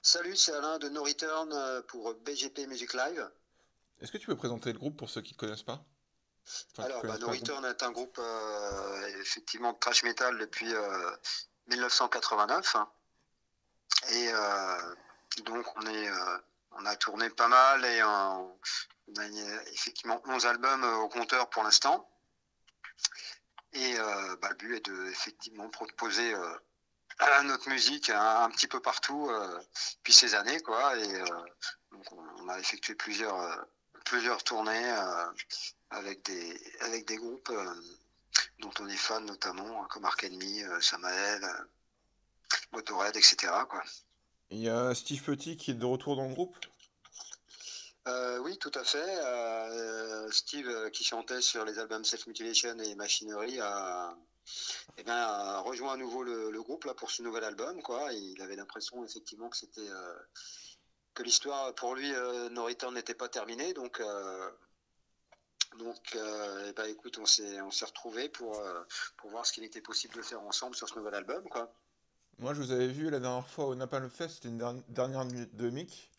Salut, c'est Alain de No Return pour BGP Music Live. Est-ce que tu peux présenter le groupe pour ceux qui ne te connaissent pas? Enfin, qui Alors, connaissent No pas le groupe. Return est un groupe effectivement de thrash metal depuis 1989. Et donc, on a tourné pas mal et on a effectivement 11 albums au compteur pour l'instant. Et le but est de effectivement proposer notre musique un petit peu partout depuis ces années, quoi. Et donc on a effectué plusieurs tournées avec des groupes dont on est fan, notamment comme Ark Enemy, Samael, Motorhead, etc., quoi. Il y a Steve Petit qui est de retour dans le groupe. Oui, tout à fait. Steve, qui chantait sur les albums Self Mutilation et Machinery, a rejoint à nouveau le groupe là pour ce nouvel album, quoi. Et il avait l'impression effectivement que l'histoire pour lui, No Return n'était pas terminée, écoute, on s'est retrouvés pour voir ce qu'il était possible de faire ensemble sur ce nouvel album, quoi. Moi, je vous avais vu la dernière fois au Napalm Fest, c'était une dernière nuit de Mick.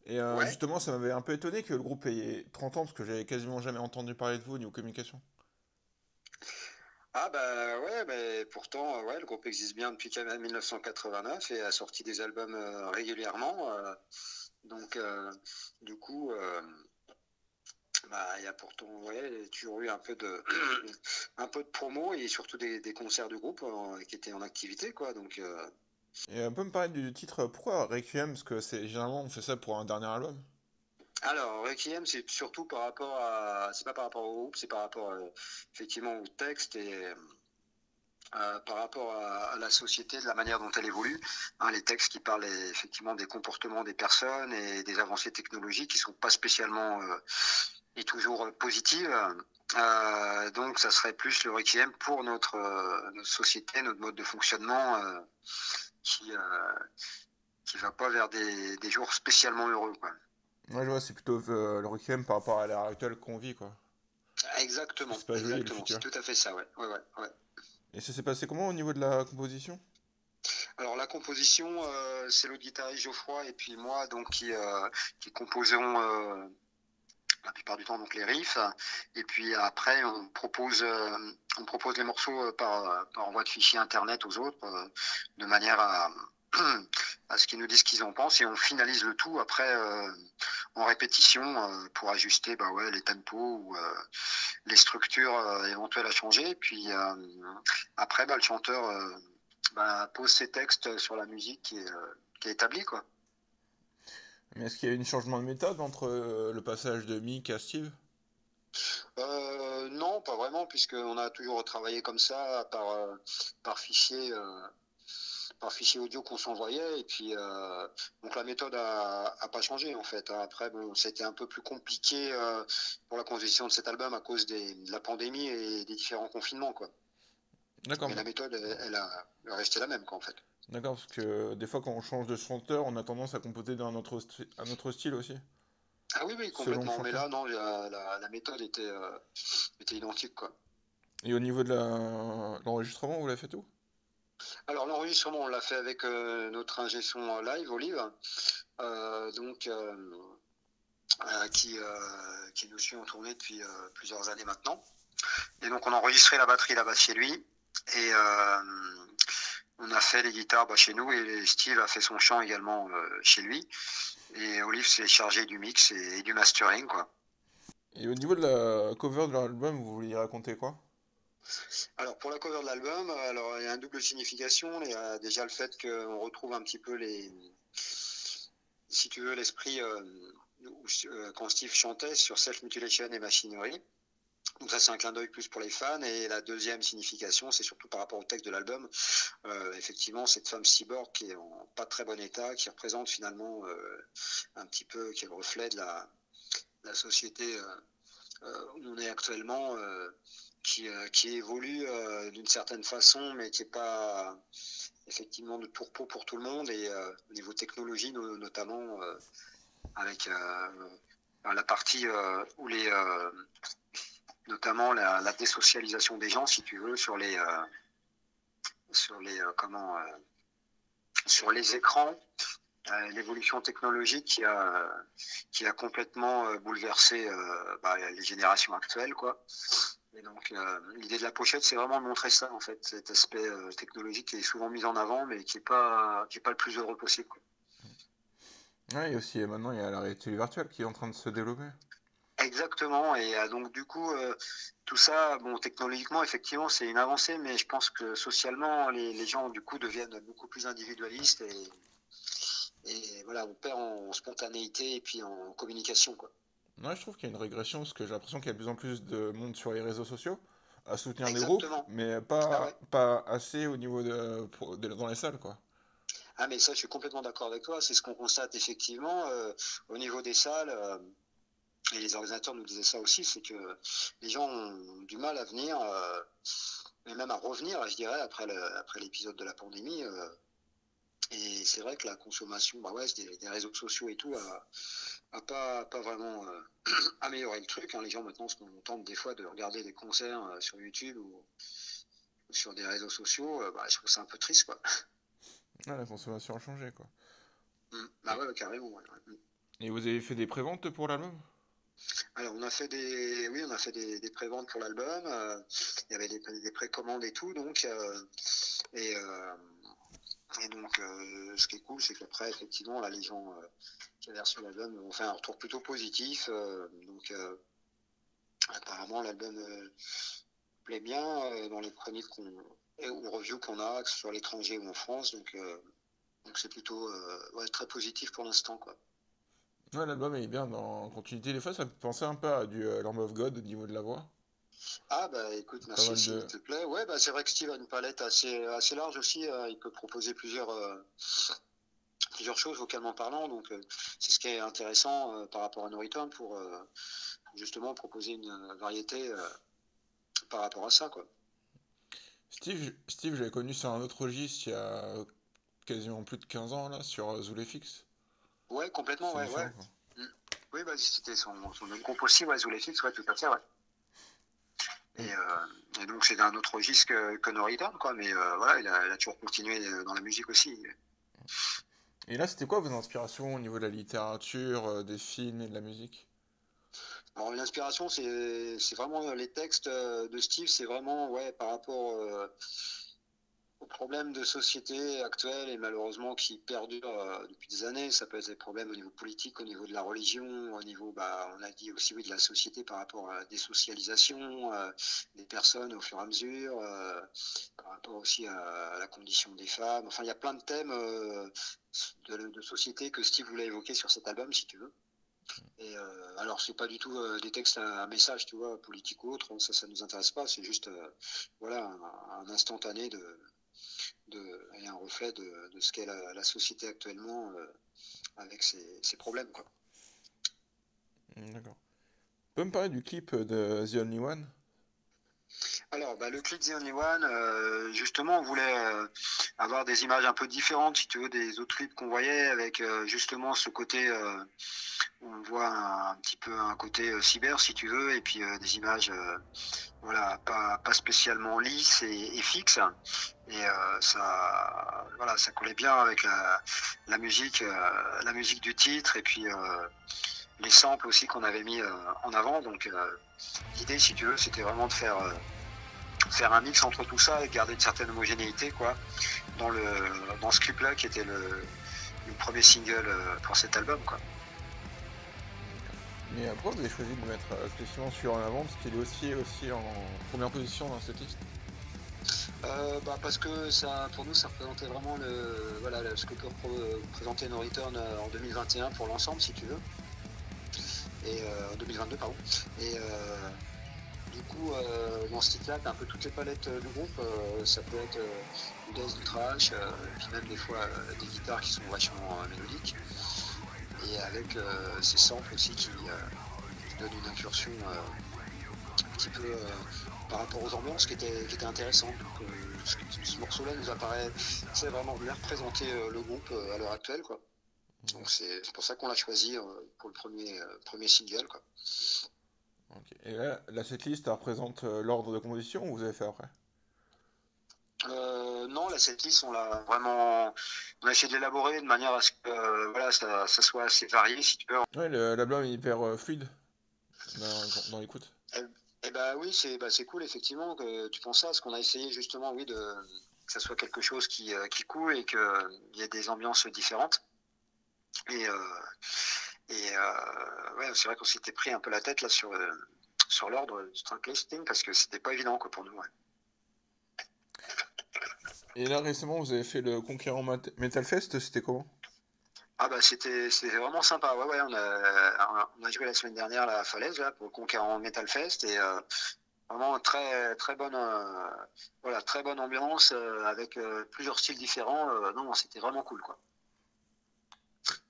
Et Ouais. justement, ça m'avait un peu étonné que le groupe ait 30 ans, parce que j'avais quasiment jamais entendu parler de vous niveau communication. Ah bah ouais, mais pourtant, ouais, le groupe existe bien depuis 1989 et a sorti des albums régulièrement. Donc, du coup, il y a pourtant, ouais, toujours eu un peu de, un peu de promo et surtout des concerts de groupe qui étaient en activité, quoi. Donc, Et on peut me parler du titre, pourquoi Requiem? Parce que c'est généralement on fait ça pour un dernier album. alors, Requiem, c'est surtout c'est pas par rapport au groupe, c'est par rapport effectivement au texte et par rapport à la société, de la manière dont elle évolue. Hein, les textes qui parlent effectivement des comportements des personnes et des avancées technologiques qui sont pas spécialement et toujours positives. Donc, ça serait plus le Requiem pour notre société, notre mode de fonctionnement qui qui va pas vers des jours spécialement heureux, quoi. Moi, je vois, c'est plutôt le Requiem par rapport à l'ère actuelle qu'on vit, quoi. Parce que Exactement, c'est pas joli le exactement, c'est futur. tout à fait ça, ouais, ouais, ouais, ouais. Et ça s'est passé comment au niveau de la composition? Alors la composition, c'est l'autre guitariste Geoffroy et puis moi donc qui composons la plupart du temps donc les riffs et puis après on propose les morceaux par envoi de fichiers internet aux autres de manière à ce qu'ils nous disent ce qu'ils en pensent et on finalise le tout après en répétition pour ajuster bah ouais les tempos ou les structures éventuelles à changer. Puis après, le chanteur pose ses textes sur la musique qui est établie, quoi. Mais est-ce qu'il y a eu un changement de méthode entre le passage de Mick à Steve? Non, pas vraiment, puisqu'on a toujours travaillé comme ça par fichier, par fichier audio qu'on s'envoyait. Et puis, donc la méthode a pas changé en fait, hein. Après, bon, c'était un peu plus compliqué pour la composition de cet album à cause de la pandémie et des différents confinements, quoi. D'accord, Mais la méthode, elle est restée la même, quoi, en fait. d'accord, parce que des fois quand on change de chanteur, on a tendance à composer d'un autre, un autre style aussi, Ah oui, oui, selon le complètement. Mais chanteur. là, non, la méthode était identique, quoi. Et au niveau de l'enregistrement, vous l'avez fait tout? Alors l'enregistrement, on l'a fait avec notre ingé son live, Olive, donc qui nous suit en tournée depuis plusieurs années maintenant. Et donc on a enregistré la batterie là-bas chez lui et on a fait les guitares chez nous et Steve a fait son chant également chez lui. Et Olive s'est chargé du mix et du mastering, quoi. Et au niveau de la cover de l'album, vous vouliez raconter quoi? Alors pour la cover de l'album, alors il y a une double signification. Il y a déjà le fait qu'on retrouve un petit peu si tu veux, l'esprit quand Steve chantait sur Self Mutilation et Machinery. Donc ça c'est un clin d'œil plus pour les fans. Et la deuxième signification, c'est surtout par rapport au texte de l'album. Effectivement, cette femme cyborg qui est en pas très bon état, qui représente finalement un petit peu, qui est le reflet de la société où on est actuellement. Qui évolue d'une certaine façon, mais qui n'est pas effectivement de tout repos pour tout le monde. Et au niveau technologie, notamment avec la partie où notamment la désocialisation des gens, si tu veux, sur sur les sur les écrans, l'évolution technologique qui a complètement bouleversé les générations actuelles, quoi. Et donc l'idée de la pochette, c'est vraiment de montrer ça, en fait, cet aspect technologique qui est souvent mis en avant, mais qui est pas le plus heureux possible, quoi. Ouais, et aussi maintenant il y a la réalité virtuelle qui est en train de se développer. Exactement. Et donc du coup, tout ça, bon, technologiquement, effectivement, c'est une avancée, mais je pense que socialement, les gens du coup deviennent beaucoup plus individualistes et voilà, on perd en spontanéité et puis en communication, quoi. Ouais, je trouve qu'il y a une régression parce que j'ai l'impression qu'il y a de plus en plus de monde sur les réseaux sociaux à soutenir des groupes, Exactement. mais Ah ouais. pas assez au niveau dans les salles, quoi. Ah mais ça, je suis complètement d'accord avec toi. C'est ce qu'on constate effectivement au niveau des salles. Et les organisateurs nous disaient ça aussi, c'est que les gens ont du mal à venir, et même à revenir, je dirais, après l'épisode de la pandémie. Et c'est vrai que la consommation, bah ouais, des réseaux sociaux et tout pas vraiment amélioré le truc, hein. Les gens maintenant se contentent des fois de regarder des concerts sur YouTube ou sur des réseaux sociaux. Je trouve ça un peu triste, quoi. Ah, la consommation a changé, quoi. Bah Et, ouais, carrément. Ouais. et vous avez fait des préventes pour l'album? Alors oui, on a fait des préventes pour l'album. Il y avait des précommandes et tout, donc et, euh, et donc ce qui est cool, c'est qu'après effectivement là les gens qui avaient reçu l'album ont fait un retour plutôt positif. Donc apparemment l'album plaît bien dans les chroniques et aux reviews qu'on a, que ce soit à l'étranger ou en France. Donc c'est plutôt ouais, très positif pour l'instant, quoi. Ouais, l'album est bien dans continuité. Des fois, ça me fait penser un peu à du Lamb of God au niveau de la voix. Ah bah écoute, Pas merci mal s'il de... te plaît. Ouais, bah c'est vrai que Steve a une palette assez large aussi. Il peut proposer plusieurs choses vocalement parlant. Donc c'est ce qui est intéressant par rapport à No Return pour justement proposer une variété par rapport à ça, quoi. Steve, je l'ai connu sur un autre registre il y a quasiment plus de 15 ans, là, sur Zulefix. Ouais, complètement, C'est ouais, ouais. différent, quoi. Mm. Oui, bah c'était son même groupe aussi, ouais, Zoulefix, ouais, tout à fait, ouais. Mm. Et donc c'est d'un autre registre que No Return, quoi. Mais voilà, il a toujours continué dans la musique aussi. Et là, c'était quoi vos inspirations au niveau de la littérature, des films et de la musique? Alors l'inspiration, c'est vraiment les textes de Steve, c'est vraiment ouais par rapport aux problèmes de société actuels et malheureusement qui perdurent depuis des années. Ça peut être des problèmes au niveau politique, au niveau de la religion, au niveau, bah, on a dit aussi oui de la société par rapport à la désocialisation des personnes au fur et à mesure, par rapport aussi à la condition des femmes. Enfin, il y a plein de thèmes de société que Steve voulait évoquer sur cet album, si tu veux. Et alors, c'est pas du tout des textes à message, tu vois, politique ou autre, hein, ça nous intéresse pas, c'est juste voilà, un instantané et un reflet de ce qu'est la société actuellement avec ses problèmes, quoi. D'accord. Tu peux me parler du clip de The Only One? Alors, bah, le clip The Only One, justement, on voulait avoir des images un peu différentes, si tu veux, des autres clips qu'on voyait, avec justement ce côté on voit un petit peu un côté cyber, si tu veux, et puis des images voilà, pas spécialement lisses et fixes. Et voilà, ça collait bien avec la musique du titre, et puis les samples aussi qu'on avait mis en avant. Donc l'idée, si tu veux, c'était vraiment de faire un mix entre tout ça et garder une certaine homogénéité, quoi, dans ce clip-là qui était le premier single pour cet album, quoi. Mais pourquoi vous avez choisi de mettre spécialement celui en avant? Parce qu'il est aussi en première position dans cette liste. Parce que ça, pour nous, ça représentait vraiment voilà, ce que peut présenter No Return en 2021 pour l'ensemble, si tu veux, et en 2022, pardon. Et du coup, dans ce titre-là, t'as un peu toutes les palettes du groupe. Ça peut être du death, du trash, et puis même des fois des guitares qui sont vachement mélodiques, et avec ces samples aussi qui donnent une incursion un petit peu par rapport aux ambiances qui était intéressant. Donc, ce morceau-là nous apparaît, c'est vraiment bien représenter le groupe à l'heure actuelle, quoi. Donc c'est pour ça qu'on l'a choisi pour le premier single, quoi. Ok. Et là, cette liste, elle représente l'ordre de composition ou vous avez fait après? Non, la setlist, on a essayé de l'élaborer de manière à ce que voilà, ça soit assez varié, si tu veux. Ouais, l'album est hyper fluide dans l'écoute. Et bah oui, c'est cool effectivement que tu penses ça, parce qu'on a essayé justement, oui, que ça soit quelque chose qui coule et qu'il y ait des ambiances différentes. Et, ouais, c'est vrai qu'on s'était pris un peu la tête là sur l'ordre du track listing parce que c'était pas évident quoi pour nous. Ouais. Et là, récemment, vous avez fait le Conquérant Metal Fest, c'était comment? Ah bah c'était vraiment sympa. Ouais ouais, on a joué la semaine dernière là, à Falaise là pour le Conquérant Metal Fest et vraiment très bonne voilà, très bonne ambiance avec plusieurs styles différents. Non, non, c'était vraiment cool quoi.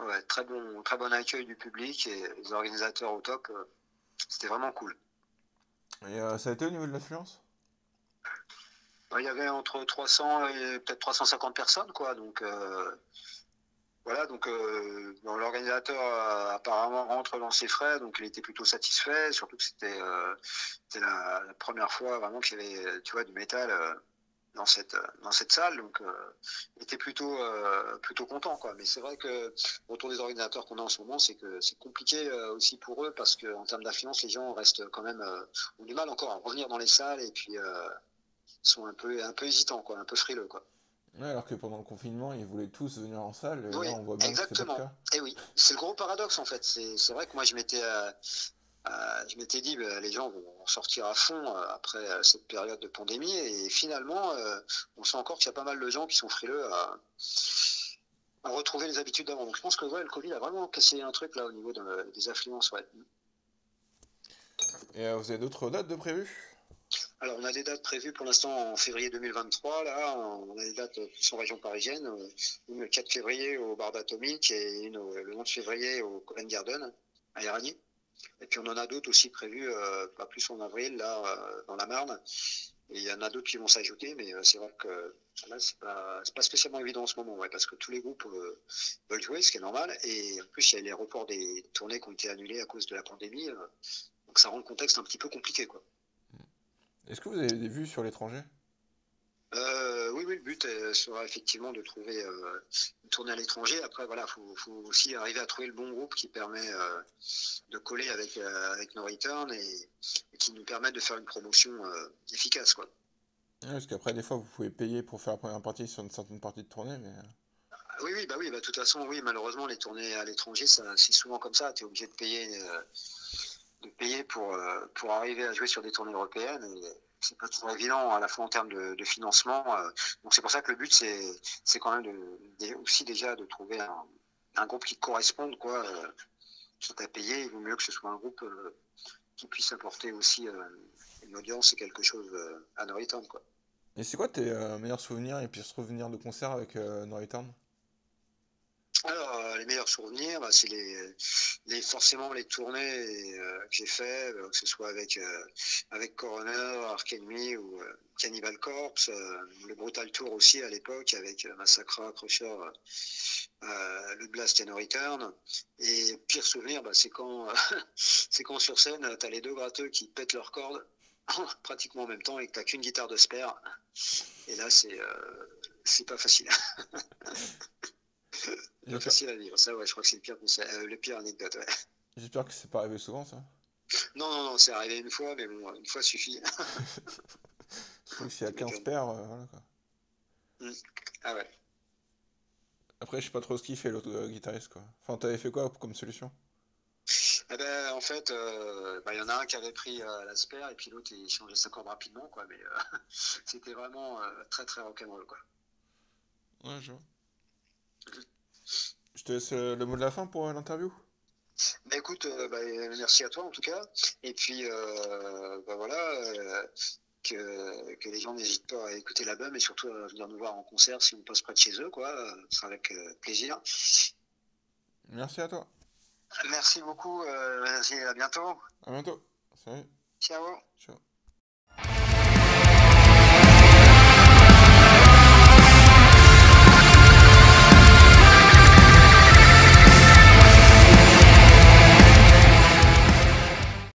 Ouais, très bon accueil du public et les organisateurs au top. C'était vraiment cool. Et ça a été au niveau de l'affluence? Il y avait entre 300 et peut-être 350 personnes quoi. Donc voilà, donc bon, l'organisateur apparemment rentre dans ses frais, donc il était plutôt satisfait, surtout que c'était la première fois vraiment qu'il y avait, tu vois, du métal dans cette salle, donc il était plutôt content, quoi. Mais c'est vrai que le retour des organisateurs qu'on a en ce moment, c'est que c'est compliqué aussi pour eux, parce qu'en termes d'affluence, les gens restent quand même, ont du mal encore à revenir dans les salles, et puis sont un peu hésitants, quoi, un peu frileux, quoi. Ouais, alors que pendant le confinement, ils voulaient tous venir en salle, et là, Oui, on voit bien que c'est pas le exactement. cas. Et oui, c'est le gros paradoxe en fait. C'est vrai que moi je m'étais dit les gens vont sortir à fond après cette période de pandémie et finalement on sent encore qu'il y a pas mal de gens qui sont frileux à retrouver les habitudes d'avant. Donc je pense que ouais, le Covid a vraiment cassé un truc là au niveau des affluences. Ouais. Et vous avez d'autres dates de prévues? Alors on a des dates prévues pour l'instant en février 2023. Là, on a des dates plus en région parisienne. Une le 4 février au Bar d'Atomique et une le 11 février au Covent Garden à Éragny. Et puis on en a d'autres aussi prévus, pas plus en avril, là, dans la Marne. Et il y en a d'autres qui vont s'ajouter, mais c'est vrai que là, c'est pas spécialement évident en ce moment, ouais, parce que tous les groupes veulent jouer, ce qui est normal. Et en plus, il y a les reports des tournées qui ont été annulées à cause de la pandémie. Donc ça rend le contexte un petit peu compliqué, quoi. Est-ce que vous avez des vues sur l'étranger? Oui, oui, le but sera effectivement de trouver une tournée à l'étranger. Après, voilà, faut aussi arriver à trouver le bon groupe qui permet de coller avec No Return et qui nous permet de faire une promotion efficace, quoi. Ouais, parce qu'après, des fois, vous pouvez payer pour faire la première partie sur une certaine partie de tournée, mais... Oui, bah, de toute façon, oui, malheureusement, les tournées à l'étranger, c'est souvent comme ça. Tu es obligé de payer pour arriver à jouer sur des tournées européennes. Et c'est pas toujours évident à la fois en termes de financement. Donc c'est pour ça que le but, c'est quand même aussi déjà de trouver un groupe qui corresponde, quoi. Quitte à payer, il vaut mieux que ce soit un groupe qui puisse apporter aussi une audience et quelque chose à No Return, quoi. Et c'est quoi tes meilleurs souvenirs et puis souvenirs de concert avec No Return? Alors, les meilleurs souvenirs, bah, c'est forcément les tournées que j'ai fait, que ce soit avec Coroner, Ark Enemy ou Cannibal Corpse, le Brutal Tour aussi à l'époque avec Massacra, Crusher, le Blast et No Return. Et pire souvenir, bah, c'est quand, c'est quand sur scène, t'as les deux gratteux qui pètent leurs cordes pratiquement en même temps et que t'as qu'une guitare de spare. Et là, c'est pas facile. Pas J'espère facile à vivre. Ça, ouais, je crois que c'est le pire anecdote. Ouais. j'espère que c'est pas arrivé souvent, ça. Non, non, non, c'est arrivé une fois, mais bon, une fois suffit. Surtout que s'il y a Tu 15 m'étonnes. paires, voilà quoi. Mm. Ah ouais. Après, je sais pas trop ce qu'il fait, l'autre guitariste, quoi. Enfin, t'avais fait quoi comme solution? Eh ben, en fait, bah, y en a un qui avait pris la spare et puis l'autre il changeait sa corde rapidement, quoi. Mais c'était vraiment très rock'n'roll, quoi. Ouais, je vois. Je te laisse le mot de la fin pour l'interview. Bah écoute, bah, merci à toi en tout cas. Et puis, bah voilà, que les gens n'hésitent pas à écouter l'album et surtout à venir nous voir en concert si on passe près de chez eux, quoi. Ce sera avec plaisir. Merci à toi. Merci beaucoup, à bientôt. À bientôt. Salut. Ciao. Ciao.